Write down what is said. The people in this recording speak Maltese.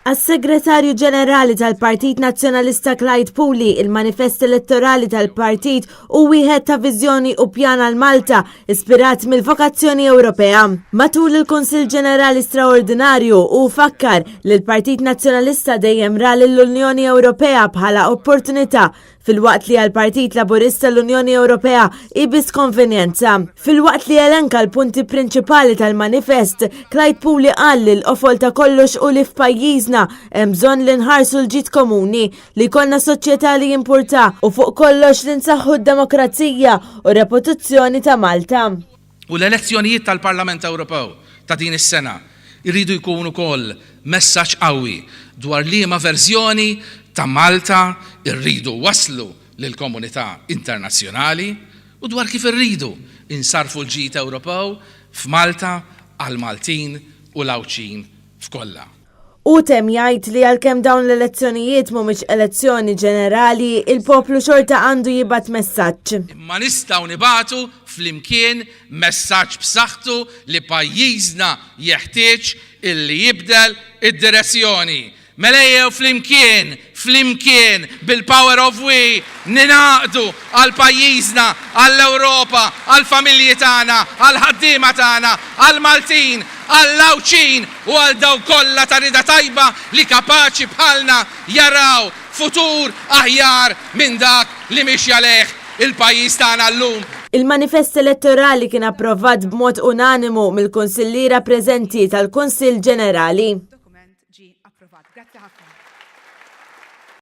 Għas-Segretarju Ġenerali tal-Partit Nazzjonalista Clyde Puli, il-manifest elettorali tal-partit u wieħed ta' viżjoni u pjan għal Malta ispirat mill-vokazzjoni Ewropea. Matul il-Kunsill Ġenerali Straordinarju u fakkar li l-Partit Nazzjonalista dejjem ra l-Unjoni Ewropea bħala opportunità fil-waqt li għal-Partit Laburista l-Unjoni Ewropea ibis konvenjenza. Fil-waqt li elenka l-punti prinċipali tal-manifest, Clyde Puli qal li l-qofol ta' kollox u li f'pajjiżna hemm bżonn li nħarsu l-ġid komuni, li jkollna soċjetà li jimpurta u fuq kollox li nsaħħu d-demokrazija u reputazzjoni ta' Malta. U l-elezzjonijiet tal-Parlament Ewropew ta' din is-sena jridu jkunu wkoll messaġġ qawwi dwar liema verżjoni ta' Malta irridu waslu lill-komunità internazzjonali u dwar kif irridu insarfu l-ġid Ewropew f'Malta għal Maltin u l-Awċin f'kollha. U tem jgħid li għalkemm dawn l-elezzjonijiet mhumiex elezzjoni ġenerali, il-poplu xorta għandu jibgħat messaġġ. Ma nistgħu nibagħtu flimkien messaġġ b'saħħtu li pajjiżna jeħtieġ illi jibdel id-direzzjoni. Melejjew flimkien bil-power of we ninaqdu għal pajjiżna, għall-Ewropa, għall-familji tagħna, għall-ħaddiema tagħna, għall-Maltin, għall-Awċin u għal daw kollha ta' rida tajba li kapaċi bħalna jaraw futur aħjar minn dak li mixja leħ il-pajjiż tagħna llum. Il-manifest elettorali kien approvat b'mod unanimu mill-Kunsilliera preżenti tal-Kunsill Ġenerali.